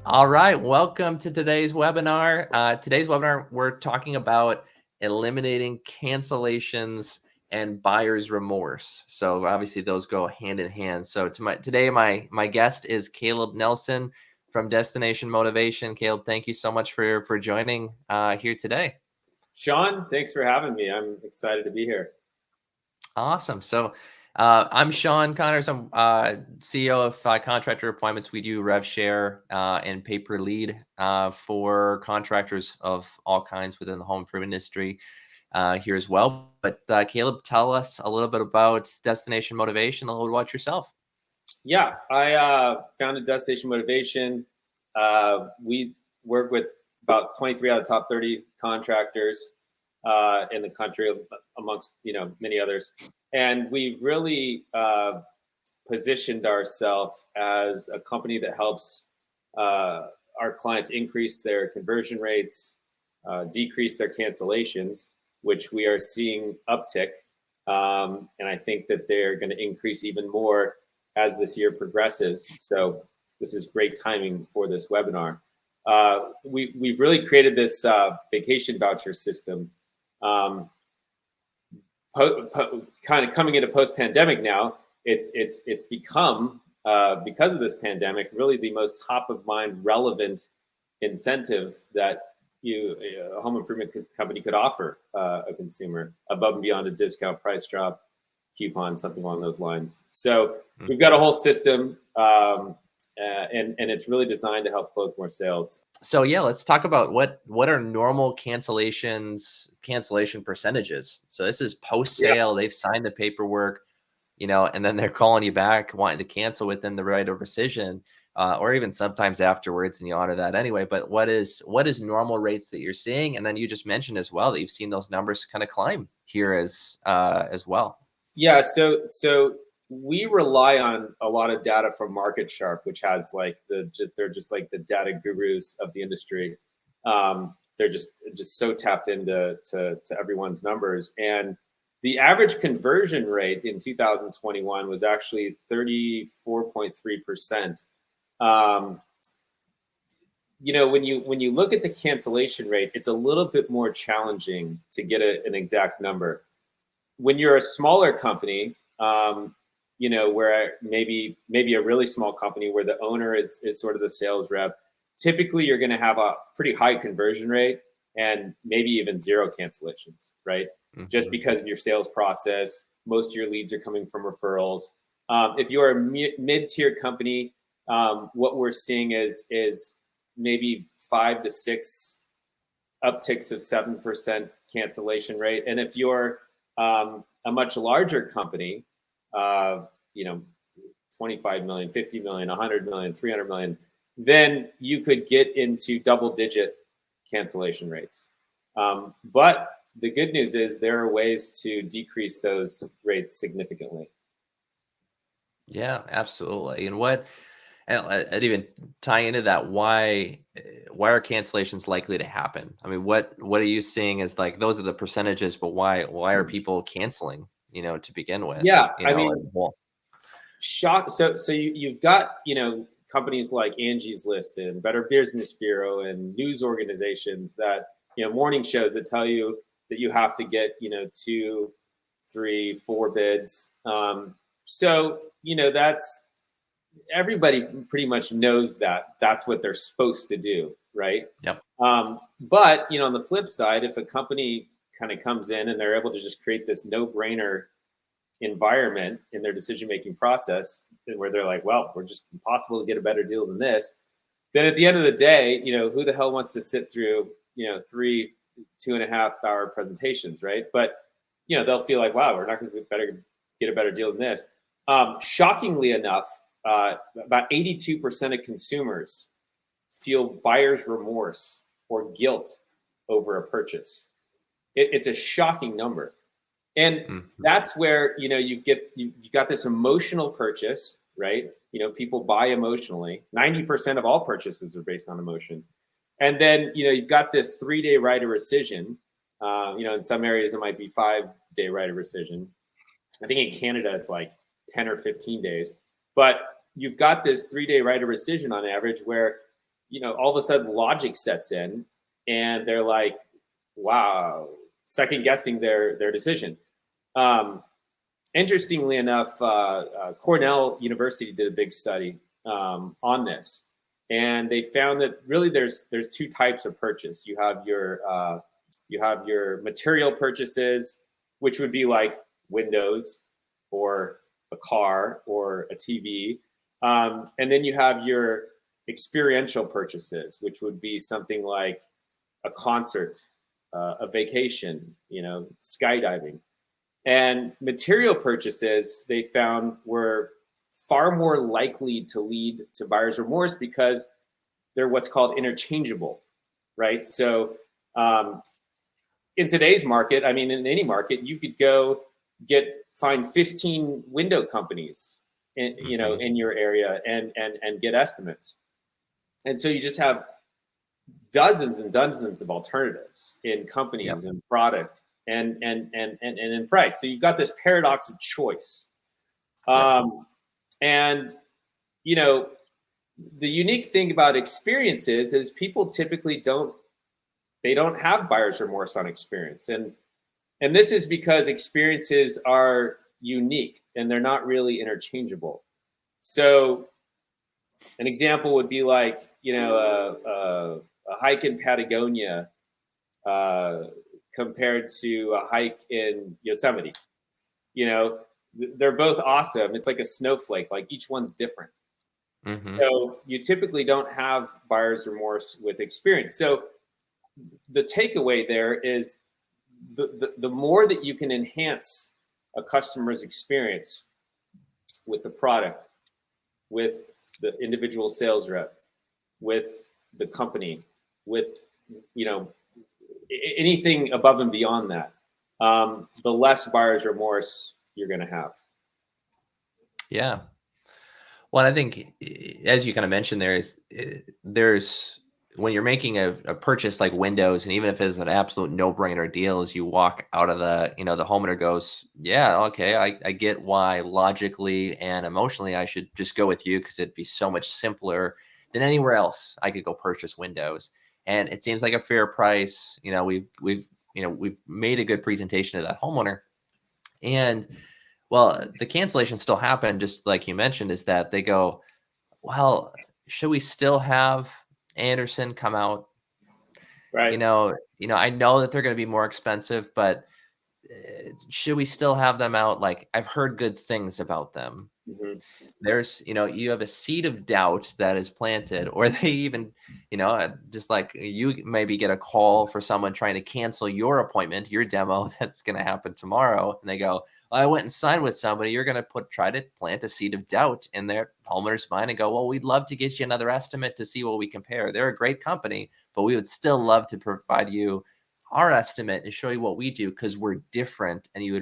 All right, welcome to today's webinar. We're talking about eliminating cancellations and buyer's remorse. So obviously those go hand in hand. So today my guest is Caleb Nelson from Destination Motivation. Caleb, thank you so much for joining here today. Sean, thanks for having me. I'm excited to be here. Awesome. So I'm Sean Connors. I'm CEO of Contractor Appointments. We do rev share and pay per lead for contractors of all kinds within the home improvement industry here as well. But Caleb, tell us a little bit about Destination Motivation, a little bit about yourself. Yeah, I founded Destination Motivation. We work with about 23 out of the top 30 contractors in the country, amongst many others, and we've really positioned ourselves as a company that helps our clients increase their conversion rates, decrease their cancellations, which we are seeing uptick, and I think that they're going to increase even more as this year progresses. So this is great timing for this webinar. We've really created this vacation voucher system, kind of coming into post-pandemic now. It's become because of this pandemic really the most top of mind relevant incentive that a home improvement company could offer a consumer above and beyond a discount, price drop, coupon, something along those lines. So we've got a whole system, and it's really designed to help close more sales. So yeah, let's talk about what are normal cancellation percentages. So this is post sale. They've signed the paperwork, and then they're calling you back wanting to cancel within the right of rescission, or even sometimes afterwards, and you honor that anyway. But what is normal rates that you're seeing? And then you just mentioned as well that you've seen those numbers kind of climb here as well. Yeah, so we rely on a lot of data from Market Sharp, which has like they're just like the data gurus of the industry. They're just so tapped into to everyone's numbers, and the average conversion rate in 2021 was actually 34.3%. When you look at the cancellation rate, it's a little bit more challenging to get an exact number. When you're a smaller company, where maybe a really small company where the owner is sort of the sales rep, typically you're going to have a pretty high conversion rate and maybe even zero cancellations, right? Mm-hmm. Just because of your sales process, most of your leads are coming from referrals. If you're a mid-tier company, what we're seeing is maybe 5 to 6 upticks of 7% cancellation rate. And if you're a much larger company, 25 million, 50 million, 100 million, 300 million, then you could get into double-digit cancellation rates. But the good news is there are ways to decrease those rates significantly. Yeah, absolutely. And I'd even tie into that. Why are cancellations likely to happen? I mean, what are you seeing as like those are the percentages, but why are people canceling? To begin with. Yeah, shock. So you've got companies like Angie's List and Better Business Bureau and news organizations that morning shows that tell you that you have to get 2, 3, 4 bids. So that's everybody pretty much knows that that's what they're supposed to do, right? Yep. But on the flip side, if a company kind of comes in and they're able to just create this no-brainer environment in their decision-making process where they're like, well, we're just impossible to get a better deal than this, then at the end of the day, who the hell wants to sit through 3 2.5 hour presentations, right? But they'll feel like, wow, we're not going to get a better deal than this. Shockingly enough, about 82% of consumers feel buyer's remorse or guilt over a purchase. It's a shocking number. And that's where, you've got this emotional purchase, right? People buy emotionally. 90% of all purchases are based on emotion. And then, you've got this 3-day right of rescission. In some areas it might be 5-day right of rescission. I think in Canada it's like 10 or 15 days. But you've got this 3-day right of rescission on average where, all of a sudden logic sets in, and they're like, wow, second guessing their decision. Interestingly enough, Cornell University did a big study on this, and they found that really there's two types of purchase. You have your material purchases, which would be like windows or a car or a TV, and then you have your experiential purchases, which would be something like a concert, a vacation, skydiving. And material purchases, they found, were far more likely to lead to buyer's remorse because they're what's called interchangeable, right? So in today's market, I mean, in any market, you could go find 15 window companies in your area and get estimates. And so you just have dozens and dozens of alternatives in companies and product and in price. So you've got this paradox of choice. And the unique thing about experiences is people typically don't have buyer's remorse on experience. And this is because experiences are unique and they're not really interchangeable. So an example would be like, a hike in Patagonia compared to a hike in Yosemite. They're both awesome. It's like a snowflake, like each one's different. So you typically don't have buyer's remorse with experience. So the takeaway there is the more that you can enhance a customer's experience with the product, with the individual sales rep, with the company, with anything above and beyond that, the less buyer's remorse you're going to have. Yeah. Well, I think, as you kind of mentioned, there's when you're making a purchase like windows, and even if it's an absolute no-brainer deal, as you walk out of the homeowner goes, yeah, okay, I get why logically and emotionally I should just go with you because it'd be so much simpler than anywhere else I could go purchase windows. And it seems like a fair price. We've made a good presentation to that homeowner. And well, the cancellation still happen, just like you mentioned, is that they go, well, should we still have Anderson come out? Right. I know that they're going to be more expensive, but should we still have them out? Like, I've heard good things about them. There's, you have a seed of doubt that is planted, or they even, just like you maybe get a call for someone trying to cancel your appointment, your demo that's going to happen tomorrow. And they go, well, I went and signed with somebody. You're going to try to plant a seed of doubt in their homeowner's mind and go, well, we'd love to get you another estimate to see what we compare. They're a great company, but we would still love to provide you our estimate and show you what we do because we're different. And you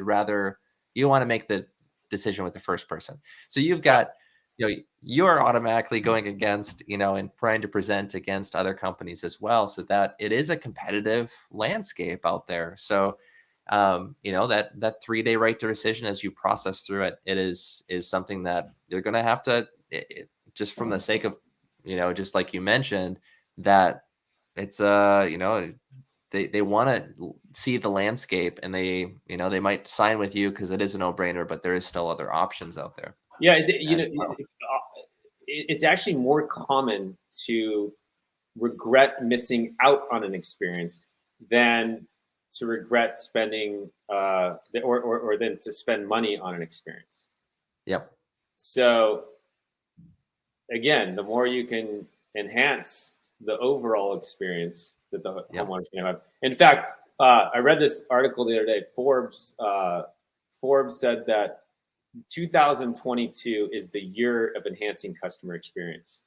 want to make the decision with the first person. So you've got, you're automatically going against, and trying to present against other companies as well, so that it is a competitive landscape out there. So, that 3-day right to rescission, as you process through it, it is something that you're going to have to, just from the sake of, just like you mentioned, that it's they want to see the landscape, and they might sign with you because it is a no-brainer, but there is still other options out there. Yeah, it's actually more common to regret missing out on an experience than to regret spending or than to spend money on an experience. Yep. So again, the more you can enhance the overall experience that the homeowner's going to have. In fact, I read this article the other day. Forbes said that 2022 is the year of enhancing customer experience.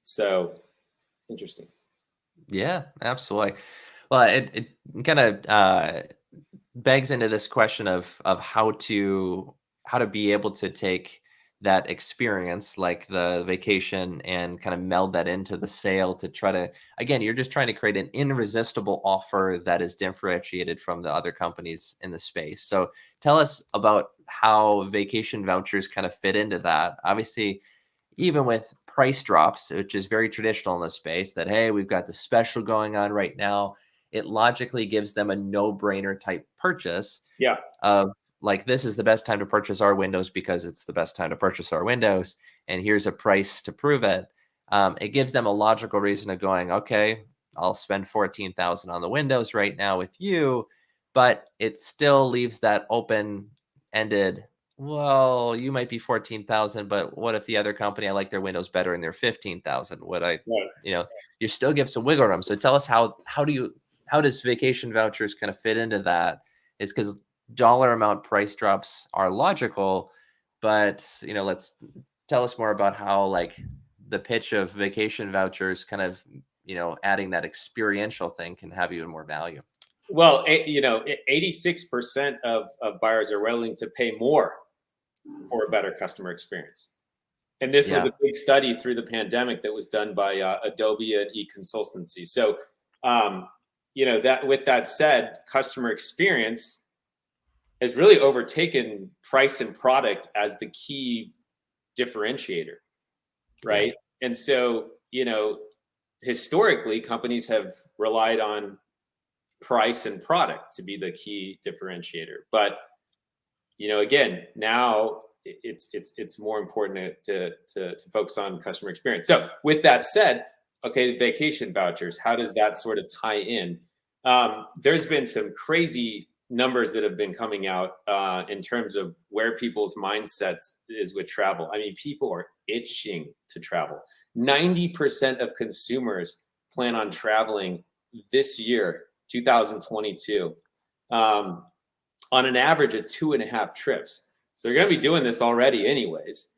So interesting. Yeah, absolutely. Well, it kind of begs into this question of how to be able to take that experience, like the vacation, and kind of meld that into the sale to try to, again, you're just trying to create an irresistible offer that is differentiated from the other companies in the space. So tell us about how vacation vouchers kind of fit into that. Obviously, even with price drops, which is very traditional in this space, that, hey, we've got the special going on right now, it logically gives them a no-brainer type purchase Yeah. of like, this is the best time to purchase our windows because it's the best time to purchase our windows. And here's a price to prove it. It gives them a logical reason of going, okay, I'll spend 14,000 on the windows right now with you, but it still leaves that open-ended. Well, you might be 14,000, but what if the other company, I like their windows better and they're 15,000? Would I, Right. you still give some wiggle room. So tell us how does vacation vouchers kind of fit into that? Is because dollar amount price drops are logical, but let's tell us more about how like the pitch of vacation vouchers kind of adding that experiential thing can have even more value. Well, 86% of buyers are willing to pay more for a better customer experience. And this was Yeah. a big study through the pandemic that was done by Adobe and eConsultancy. So, that with that said, customer experience has really overtaken price and product as the key differentiator, right? Yeah. And so, historically, companies have relied on price and product to be the key differentiator. But, again, now it's more important to focus on customer experience. So with that said, okay, vacation vouchers, how does that sort of tie in? There's been some crazy numbers that have been coming out in terms of where people's mindsets is with travel. I mean, people are itching to travel. 90% of consumers plan on traveling this year, 2022, on an average of 2.5 trips. So they're going to be doing this already anyways.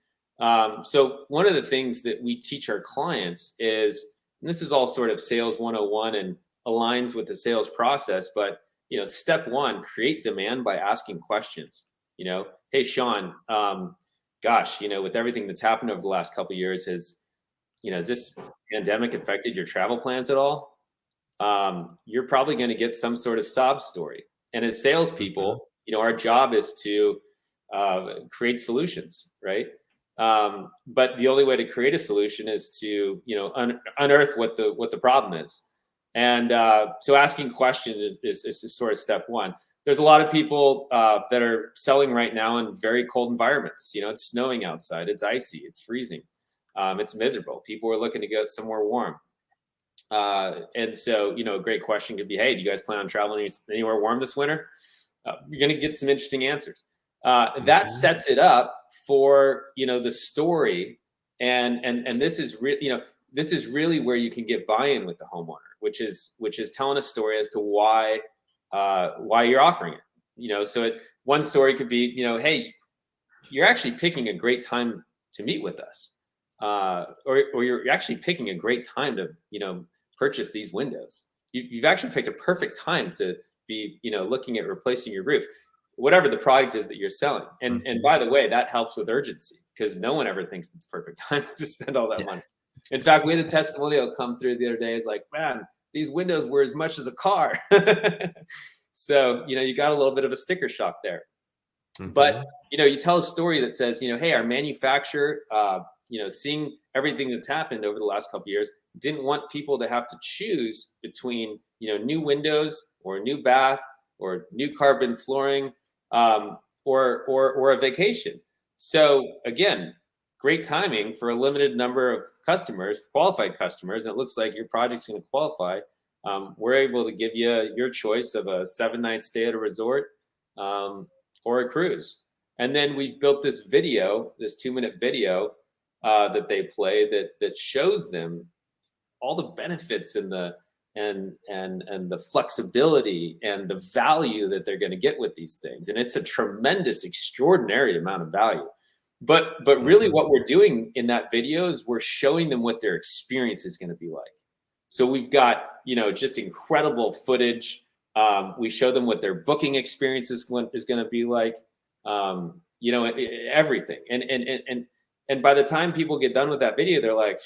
So one of the things that we teach our clients is, and this is all sort of sales 101 and aligns with the sales process, but step one, create demand by asking questions. Hey, Sean, gosh, with everything that's happened over the last couple of years, has this pandemic affected your travel plans at all? You're probably going to get some sort of sob story. And as salespeople, our job is to create solutions, right? But the only way to create a solution is to unearth what the problem is. And so asking questions is sort of step one. There's a lot of people that are selling right now in very cold environments. It's snowing outside, it's icy, it's freezing, it's miserable. People are looking to go somewhere warm. And so, a great question could be, hey, do you guys plan on traveling anywhere warm this winter? You're going to get some interesting answers. That sets it up for, the story. And this is this is really where you can get buy-in with the homeowner, which is telling a story as to why you're offering it. So one story could be, hey, you're actually picking a great time to meet with us, or you're actually picking a great time to purchase these windows. You've actually picked a perfect time to be looking at replacing your roof, whatever the product is that you're selling. And by the way, that helps with urgency, because no one ever thinks it's perfect time to spend all that money. In fact, we had a testimonial come through the other day. It's like, man, these windows were as much as a car. So you got a little bit of a sticker shock there. But you tell a story that says, hey, our manufacturer, seeing everything that's happened over the last couple of years, didn't want people to have to choose between new windows or a new bath or new carbon flooring, or a vacation. So again, great timing for a limited number of customers, qualified customers. And it looks like your project's going to qualify. We're able to give you your choice of a 7-night stay at a resort, or a cruise. And then we built this video, this 2-minute video that they play that shows them all the benefits and the flexibility and the value that they're going to get with these things. And it's a tremendous, extraordinary amount of value. But really what we're doing in that video is we're showing them what their experience is going to be like. So we've got, just incredible footage. We show them what their booking experience is going to be like, everything. And by the time people get done with that video, they're like,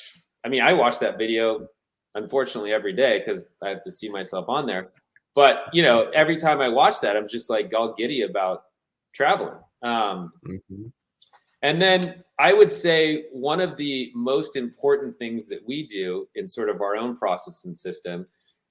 I mean, I watch that video, unfortunately, every day because I have to see myself on there. But, every time I watch that, I'm just like all giddy about traveling. And then I would say one of the most important things that we do in sort of our own process and system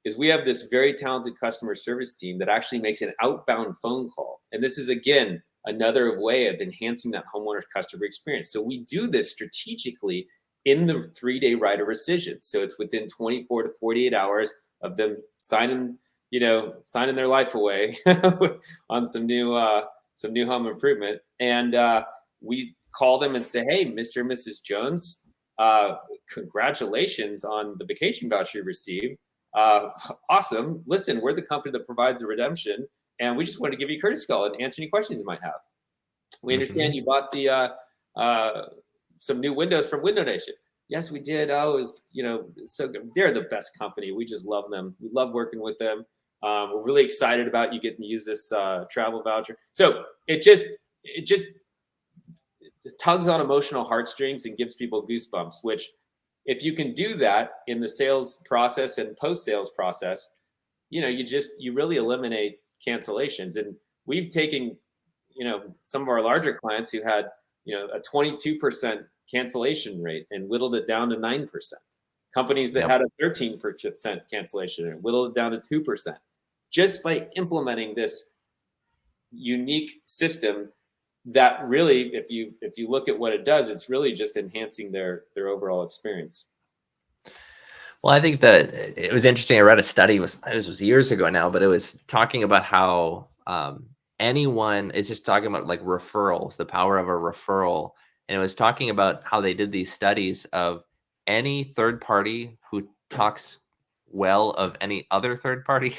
is we have this very talented customer service team that actually makes an outbound phone call. And this is, again, another way of enhancing that homeowner's customer experience. So we do this strategically in the 3-day right of rescission. So it's within 24 to 48 hours of them signing their life away on some new home improvement. And we call them and say, hey, Mr. and Mrs. Jones, congratulations on the vacation voucher you received. Awesome. Listen, we're the company that provides the redemption, and we just wanted to give you a courtesy call and answer any questions you might have. We understand you bought the some new windows from Window Nation. Yes, we did. Oh, it was, so good. They're the best company. We just love them. We love working with them. We're really excited about you getting to use this travel voucher. So it just tugs on emotional heartstrings and gives people goosebumps, which if you can do that in the sales process and post-sales process, you really eliminate cancellations. And we've taken, some of our larger clients who had, a 22% cancellation rate and whittled it down to 9%. Companies that had a 13% cancellation rate whittled it down to 2%, just by implementing this unique system that really, if you look at what it does, it's really just enhancing their overall experience. Well, I think that it was interesting. I read a study, it was years ago now, but it was talking about how anyone is just talking about like referrals, the power of a referral. And it was talking about how they did these studies of any third party who talks well of any other third party.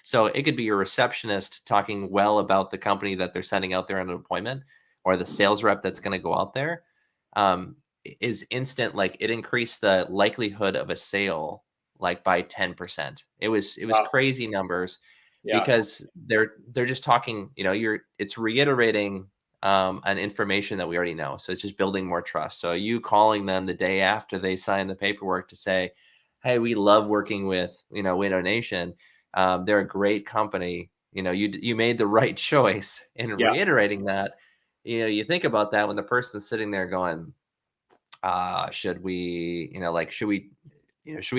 So it could be your receptionist talking well about the company that they're sending out there on an appointment, or the sales rep that's going to go out there. Is instant. Like, it increased the likelihood of a sale like by 10%. It was Wow. crazy numbers, because they're just talking, it's reiterating an information that we already know. So it's just building more trust. So you calling them the day after they sign the paperwork to say, hey, we love working with, Window Nation. They're a great company. You made the right choice. And reiterating that, you think about that when the person's sitting there going, should we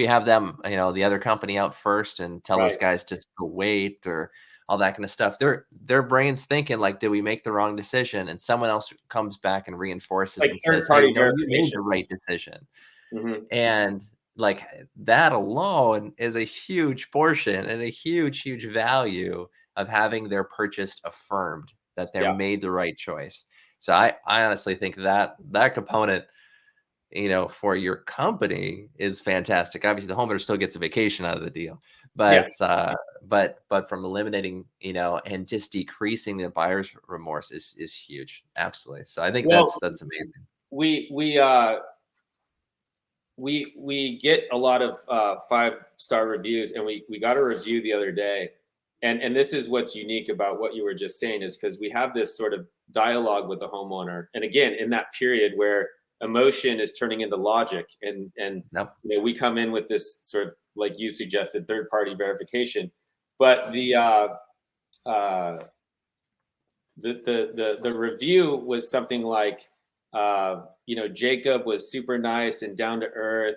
have them, the other company out first and tell those guys just to wait, or all that kind of stuff. Their brain's thinking like, did we make the wrong decision? And someone else comes back and reinforces like and says, hey, no, you made the right decision. And like that alone is a huge portion and a huge, huge value of having their purchase affirmed that they made the right choice. So I honestly think that component, for your company is fantastic. Obviously the homeowner still gets a vacation out of the deal, but from eliminating, and just decreasing the buyer's remorse is huge. Absolutely. So I think that's amazing. We get a lot of 5-star reviews, and we got a review the other day. And this is what's unique about what you were just saying, is because we have this sort of dialogue with the homeowner. And again, in that period where emotion is turning into logic, and we come in with this sort of, like you suggested, third-party verification. But the review was something like, Jacob was super nice and down to earth.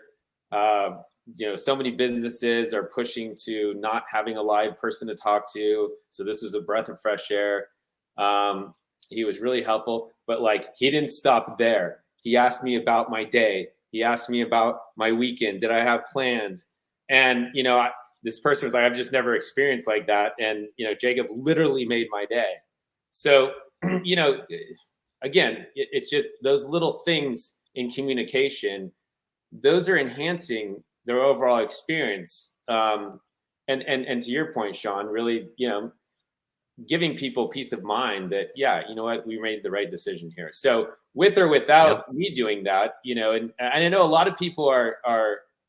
So many businesses are pushing to not having a live person to talk to. So this was a breath of fresh air. He was really helpful, but like, he didn't stop there. He asked me about my day. He asked me about my weekend. Did I have plans? And, this person was like, I've just never experienced like that. And, Jacob literally made my day. So, again, it's just those little things in communication, those are enhancing their overall experience. And to your point, Sean, really, giving people peace of mind that, we made the right decision here. So with or without me doing that, and I know a lot of people are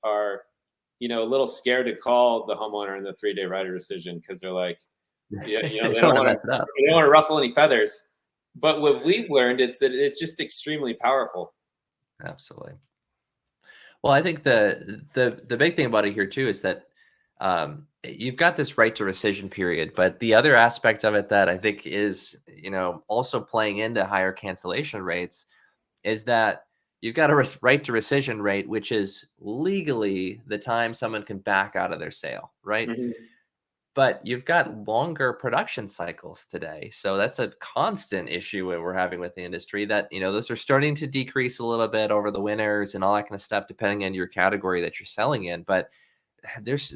a little scared to call the homeowner in the 3-day right of rescission, because they're like, they don't want to ruffle any feathers. But what we've learned is that it's just extremely powerful. Absolutely. Well, I think the big thing about it here too is that You've got this right to rescission period, but the other aspect of it that I think is, also playing into higher cancellation rates is that you've got a right to rescission rate, which is legally the time someone can back out of their sale, right? Mhm. But you've got longer production cycles today. So that's a constant issue that we're having with the industry, that, those are starting to decrease a little bit over the winters and all that kind of stuff, depending on your category that you're selling in. But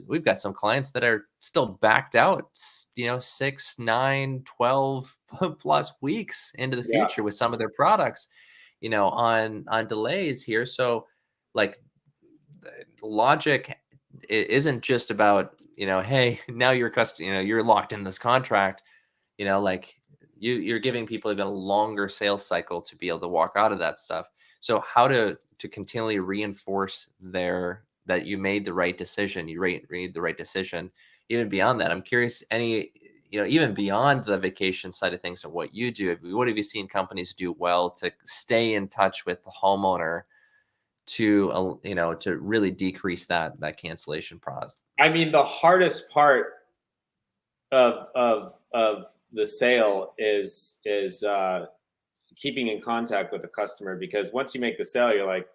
we've got some clients that are still backed out, 6, 9, 12 plus weeks into the Yeah. future with some of their products, on delays here. So like, logic isn't just about, hey, now you're you're locked in this contract, like you're giving people even a longer sales cycle to be able to walk out of that stuff. So how to continually reinforce that you made the right decision, you made the right decision. Even beyond that, I'm curious, even beyond the vacation side of things and what you do, what have you seen companies do well to stay in touch with the homeowner to to really decrease that cancellation process? I mean, the hardest part of the sale is keeping in contact with the customer, because once you make the sale, you're like,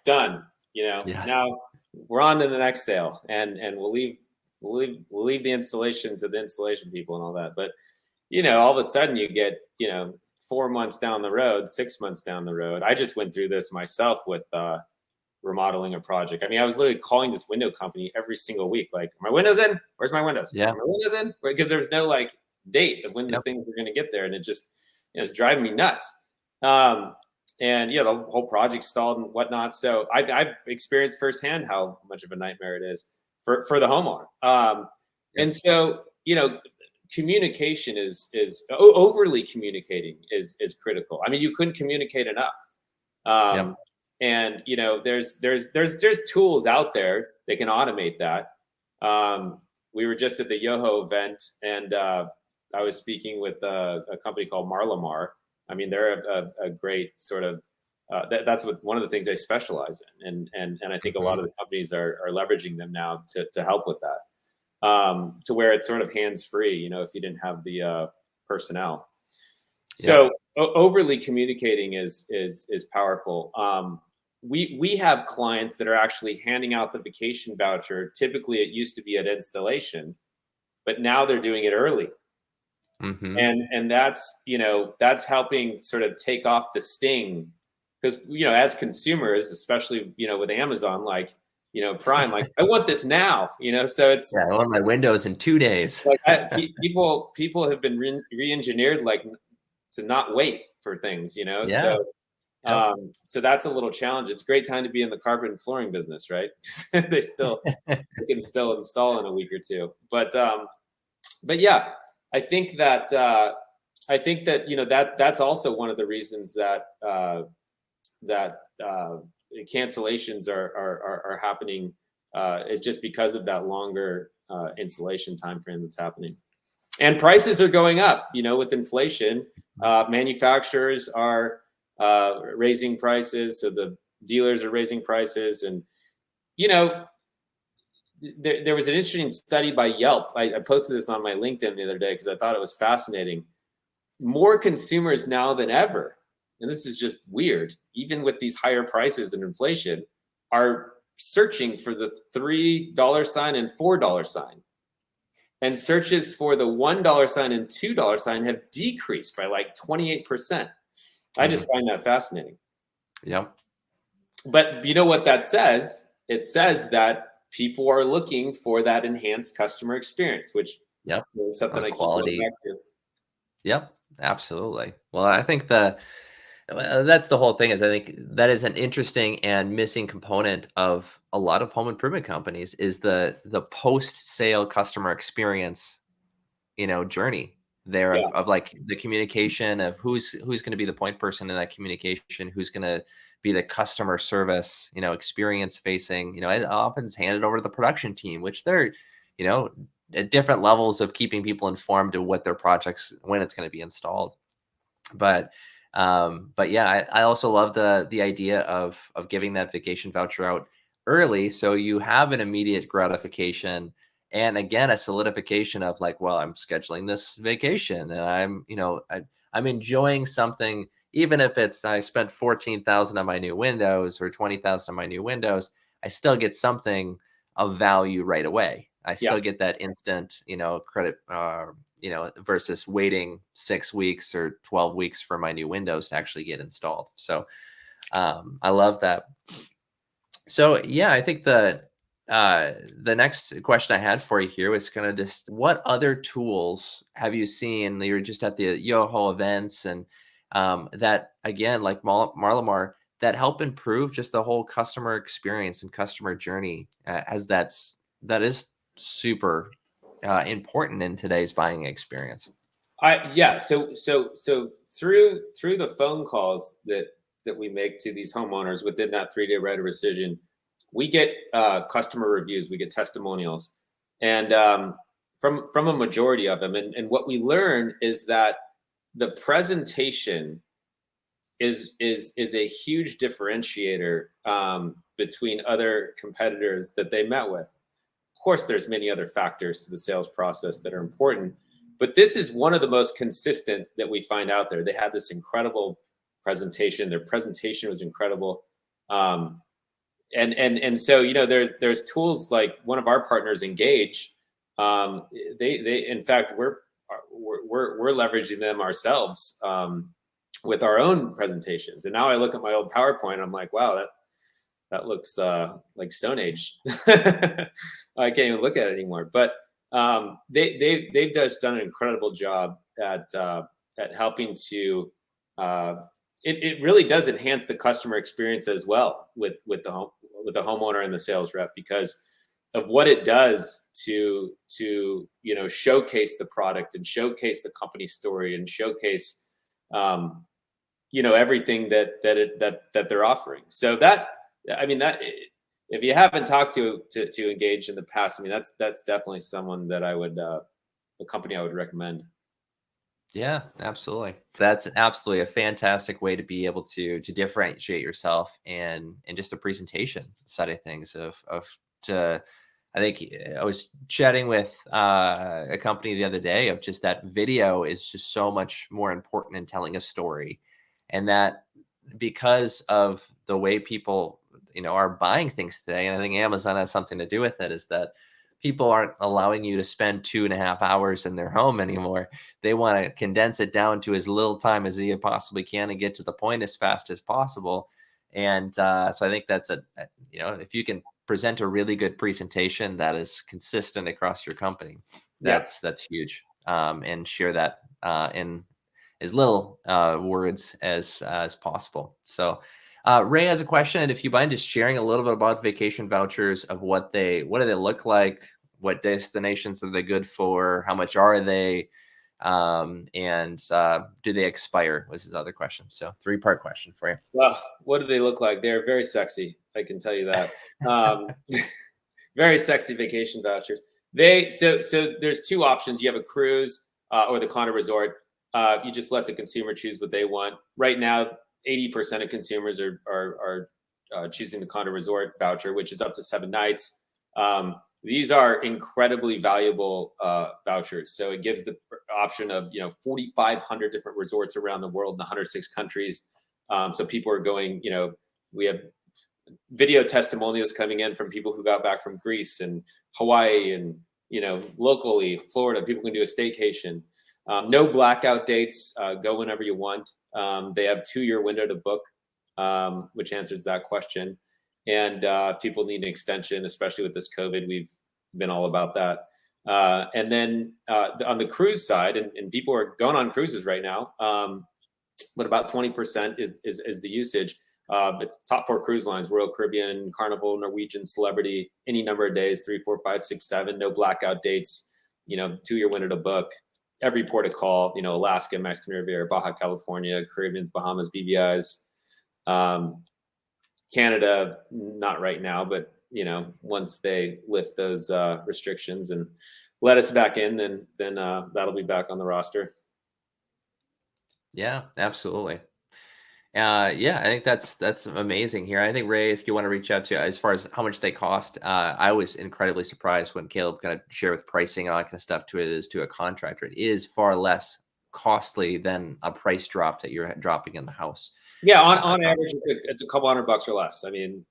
done. Yeah. Now we're on to the next sale, and we'll leave the installation to the installation people and all that. But all of a sudden you get 4 months down the road, 6 months down the road. I just went through this myself with remodeling a project. I mean, I was literally calling this window company every single week, like, are my windows in? Where's my windows? Yeah. Are my windows in? Because there's no like date of when the things were going to get there, and it just it's driving me nuts. And the whole project stalled and whatnot. So I've experienced firsthand how much of a nightmare it is for the homeowner. And so communication is overly communicating is critical. I mean, you couldn't communicate enough. And there's tools out there that can automate that. We were just at the Yoho event, and I was speaking with a company called Marlamar. I mean, they're a great sort of that's what one of the things they specialize in, and I think a lot of the companies are leveraging them now to help with that, to where it's sort of hands free. If you didn't have the personnel. So overly communicating is powerful. We have clients that are actually handing out the vacation voucher. Typically, it used to be at installation, but now they're doing it early. And that's helping sort of take off the sting, because as consumers, especially with Amazon, like Prime, like, I want this now, so it's I want my windows in 2 days. like people have been re-engineered, like, to not wait for things, so that's a little challenge. It's a great time to be in the carpet and flooring business, right? they can still install in a week or two, but yeah, I think that that's also one of the reasons that cancellations are happening, is just because of that longer installation time frame that's happening. And prices are going up, with inflation. Manufacturers are raising prices, so the dealers are raising prices. And there was an interesting study by Yelp. I posted this on my LinkedIn the other day because I thought it was fascinating. More consumers now than ever, and this is just weird, even with these higher prices and inflation, are searching for the $3 sign and $4 sign. And searches for the $1 sign and $2 sign have decreased by like 28%. I just find that fascinating. Yep. But you know what that says? It says that people are looking for that enhanced customer experience, which is something I keep going back to. Yep, absolutely. Well, I think that's the whole thing. I think that is an interesting and missing component of a lot of home improvement companies, is the post-sale customer experience, journey there of like the communication of who's going to be the point person in that communication, who's going to be the customer service, experience facing, it often is handed over to the production team, which they're, at different levels of keeping people informed of what their projects, when it's going to be installed. But yeah, I also love the idea of giving that vacation voucher out early, so you have an immediate gratification, And again, a solidification of like, well, I'm scheduling this vacation and I'm enjoying something, even if it's, I spent 14,000 on my new windows or 20,000 on my new windows, I still get something of value right away. I Yeah. still get that instant, credit, versus waiting 6 weeks or 12 weeks for my new windows to actually get installed. So I love that. So yeah, I think the next question I had for you here was kind of just what other tools have you seen? You were just at the Yoho events and that again, like Marlamar, that help improve just the whole customer experience and customer journey, as that is super important in today's buying experience. Yeah. So through the phone calls that we make to these homeowners within that 3-day right of rescission, we get customer reviews, we get testimonials, and from a majority of them. And what we learn is that the presentation is a huge differentiator between other competitors that they met with. Of course, there's many other factors to the sales process that are important, but this is one of the most consistent that we find out there. They had this incredible presentation. Their presentation was incredible. And so, there's tools like one of our partners, Engage. They in fact, we're leveraging them ourselves with our own presentations. And now I look at my old PowerPoint, I'm like, wow, that looks like Stone Age. I can't even look at it anymore. But they've just done an incredible job at helping to. It really does enhance the customer experience as well with the homeowner and the sales rep, because of what it does to showcase the product and showcase the company story and showcase everything that they're offering. So that if you haven't talked to Engage in the past, that's definitely someone that I would a company I would recommend. Yeah, absolutely. That's absolutely a fantastic way to be able to differentiate yourself and just the presentation side of things I think I was chatting with a company the other day of just that video is just so much more important in telling a story. And that because of the way people, are buying things today, and I think Amazon has something to do with it, is that people aren't allowing you to spend 2.5 hours in their home anymore. They want to condense it down to as little time as they possibly can and get to the point as fast as possible. And so I think that's if you can present a really good presentation that is consistent across your company, that's huge. And share that in as little words as possible. So Ray has a question, and if you mind just sharing a little bit about vacation vouchers, of what do they look like, what destinations are they good for, how much are they, and do they expire, was his other question. So 3-part question for you. Well, what do they look like? They're very sexy, I can tell you that. Very sexy vacation vouchers. So there's 2 options. You have a cruise or the condo resort. You just let the consumer choose what they want. Right now, 80% of consumers are choosing the condo resort voucher, which is up to 7 nights. These are incredibly valuable vouchers. So it gives the option of 4,500 different resorts around the world in 106 countries. So people are going. We have video testimonials coming in from people who got back from Greece and Hawaii and locally Florida. People can do a staycation. No blackout dates. Go whenever you want. They have 2-year window to book, which answers that question. And people need an extension, especially with this COVID. We've been all about that. And then on the cruise side, and people are going on cruises right now, but about 20% is the usage. But top 4 cruise lines: Royal Caribbean, Carnival, Norwegian, Celebrity, any number of days, 3, 4, 5, 6, 7, no blackout dates, 2-year window to book. Every port of call, Alaska, Mexican Riviera, Baja California, Caribbeans, Bahamas, BVIs, Canada, not right now, but once they lift those restrictions and let us back in, then that'll be back on the roster. Yeah, absolutely. Yeah, I think that's amazing here. I think Ray, if you want to reach out to as far as how much they cost, I was incredibly surprised when Caleb kind of shared with pricing and all that kind of stuff to it is to a contractor. It is far less costly than a price drop that you're dropping in the house. Yeah, I on found. average, it's a couple $100 or less. I mean,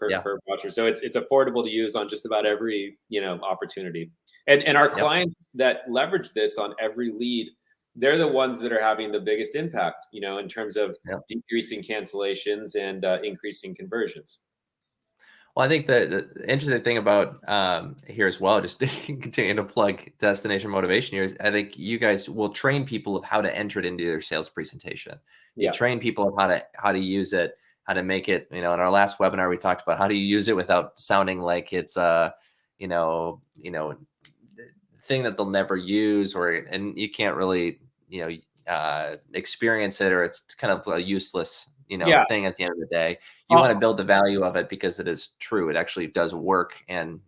Yeah. per voucher, so it's affordable to use on just about every opportunity. And our Yep. clients that leverage this on every lead, they're the ones that are having the biggest impact, in terms of Yep. decreasing cancellations and increasing conversions. Well, I think the interesting thing about here as well, just continuing to plug Destination Motivation here, is I think you guys will train people of how to enter it into their sales presentation. You Yeah, train people of how to use it, how to make it. In our last webinar, we talked about how do you use it without sounding like it's a, thing that they'll never use, and you can't really, experience it, or it's kind of a useless, yeah. thing at the end of the day. You want to build the value of it because it is true. It actually does work. And,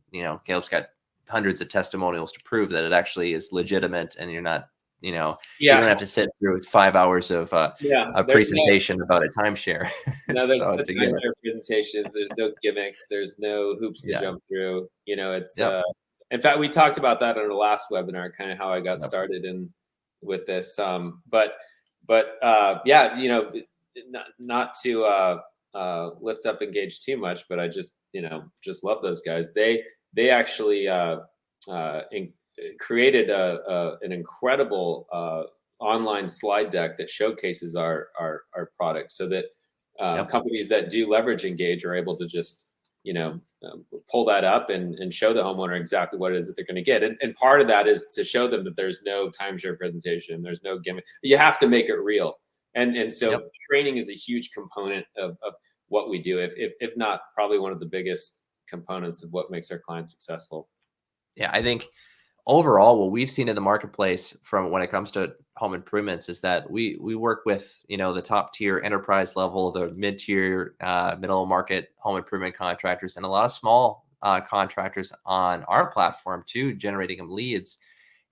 Caleb's got hundreds of testimonials to prove that it actually is legitimate, and you're not, you Yeah, don't have to sit through 5 hours of yeah. a There's no presentation about a timeshare. no there's So no to get it. timeshare presentations. There's no gimmicks. There's no hoops to Yeah. jump through. It's Yep. in fact, we talked about that on the last webinar, kind of how I got Yep. started in with this. But yeah, not to lift up Engage too much, but I just love those guys. They actually created an incredible online slide deck that showcases our product, so that Yep. companies that do leverage Engage are able to just pull that up and show the homeowner exactly what it is that they're going to get. And part of that is to show them that there's no timeshare presentation, there's no gimmick. You have to make it real. And so Yep. training is a huge component of what we do, if not probably one of the biggest components of what makes our clients successful. Yeah. I think overall, what we've seen in the marketplace from when it comes to home improvements is that we work with, the top tier enterprise level, the mid tier, middle market home improvement contractors, and a lot of small contractors on our platform too, generating them leads.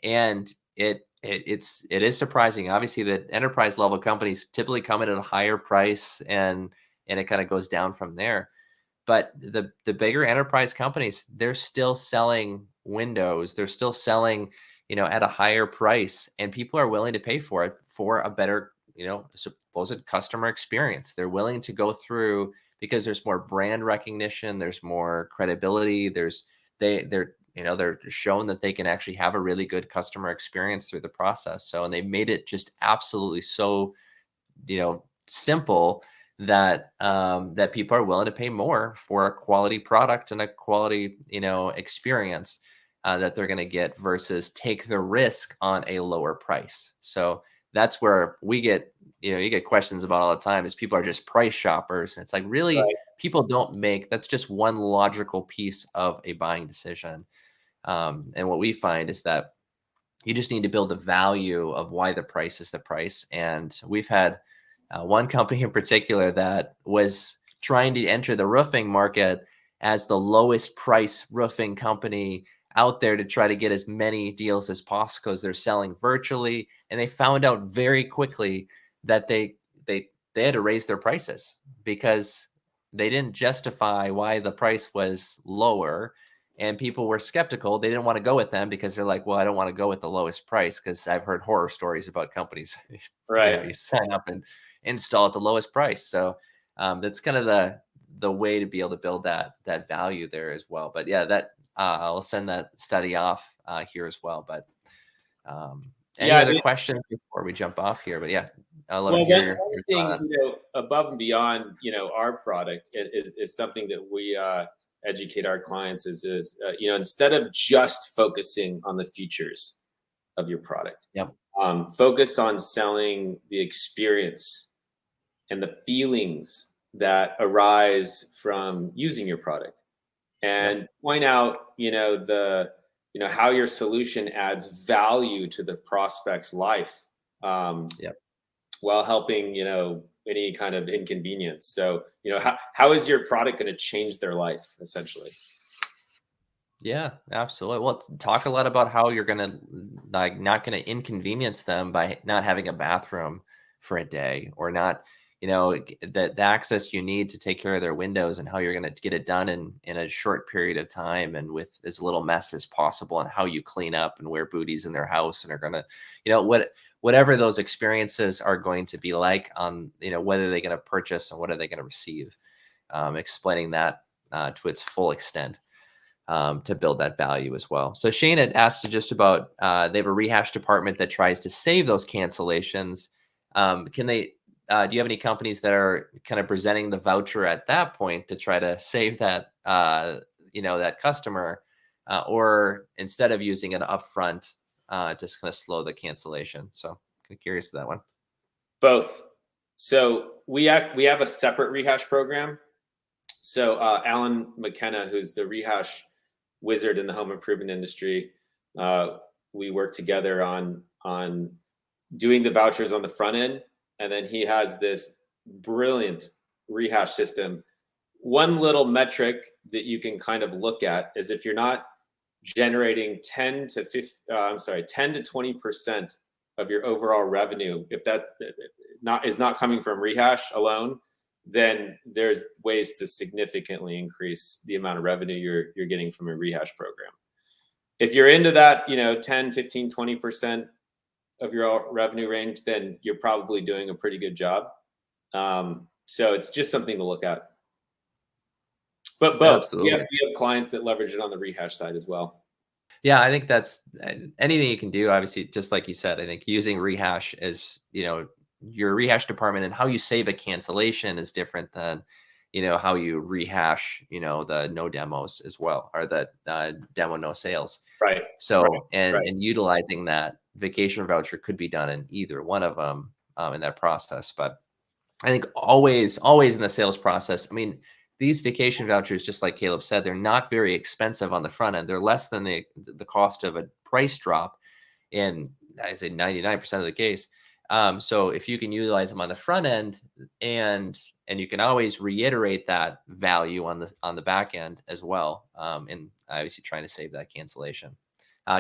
And it is surprising. Obviously, that enterprise level companies typically come in at a higher price, and it kind of goes down from there. But the bigger enterprise companies, they're still selling windows. They're still selling, at a higher price, and people are willing to pay for it for a better, supposed customer experience. They're willing to go through because there's more brand recognition, there's more credibility, they're shown that they can actually have a really good customer experience through the process. So, and they made it just absolutely so, simple that that people are willing to pay more for a quality product and a quality, experience that they're going to get versus take the risk on a lower price. So that's where we get, you get questions about all the time is people are just price shoppers. And it's like, really, Right. people don't make, that's just one logical piece of a buying decision. And what we find is that you just need to build the value of why the price is the price. And we've had one company in particular that was trying to enter the roofing market as the lowest price roofing company out there to try to get as many deals as possible because they're selling virtually. And they found out very quickly that they had to raise their prices because they didn't justify why the price was lower, and people were skeptical. They didn't want to go with them because they're like, well, I don't want to go with the lowest price because I've heard horror stories about companies. Right. You sign up and install at the lowest price. So that's kind of the way to be able to build that value there as well. But yeah, that I'll send that study off here as well. But any Yeah. other questions before we jump off here? But yeah, I'll love to Well, hear one your thing, thought. above and beyond, our product is something that we educate our clients is instead of just focusing on the features of your product, Yep. focus on selling the experience and the feelings that arise from using your product, Yep. and point out, how your solution adds value to the prospect's life. Yep. While helping, any kind of inconvenience. So, how is your product going to change their life essentially? Yeah, absolutely. Well, talk a lot about how you're gonna not gonna inconvenience them by not having a bathroom for a day, or not, the access you need to take care of their windows and how you're going to get it done in a short period of time and with as little mess as possible, and how you clean up and where booties in their house and are going to, whatever those experiences are going to be like on, whether they're going to purchase and what are they going to receive, explaining that to its full extent. To build that value as well. So Shane had asked just about, they have a rehash department that tries to save those cancellations. Can they, do you have any companies that are kind of presenting the voucher at that point to try to save that, that customer, or instead of using it upfront, just kind of slow the cancellation? So kind of curious to that one. Both. So we have a separate rehash program. So Alan McKenna, who's the rehash wizard in the home improvement industry, we work together on doing the vouchers on the front end, and then he has this brilliant rehash system. One little metric that you can kind of look at is if you're not generating 10 to 20% of your overall revenue, if that is not coming from rehash alone, then there's ways to significantly increase the amount of revenue you're getting from a rehash program. If you're into that, 10, 15, 20% of your revenue range, then you're probably doing a pretty good job. So it's just something to look at. But both. Absolutely. We have clients that leverage it on the rehash side as well. Yeah, I think that's anything you can do. Obviously, just like you said, I think using rehash as, your rehash department and how you save a cancellation is different than, how you rehash, the no demos as well, or the demo no sales. Right. So, right, and utilizing that vacation voucher could be done in either one of them in that process. But I think always in the sales process, I mean, these vacation vouchers, just like Caleb said, they're not very expensive on the front end. They're less than the cost of a price drop in, I say 99% of the case. So if you can utilize them on the front end, and you can always reiterate that value on the back end as well, and obviously trying to save that cancellation.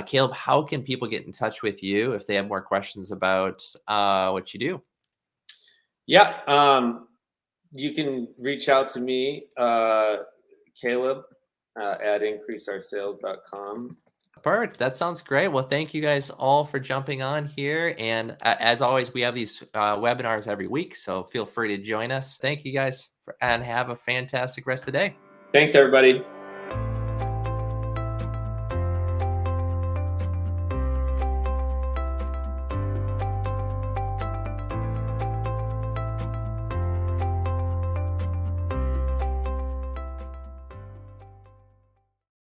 Caleb, how can people get in touch with you if they have more questions about what you do? Yeah, you can reach out to me, Caleb, at increaseoursales.com. Perfect. That sounds great. Well, thank you guys all for jumping on here. And as always, we have these webinars every week, so feel free to join us. Thank you guys, and have a fantastic rest of the day. Thanks, everybody.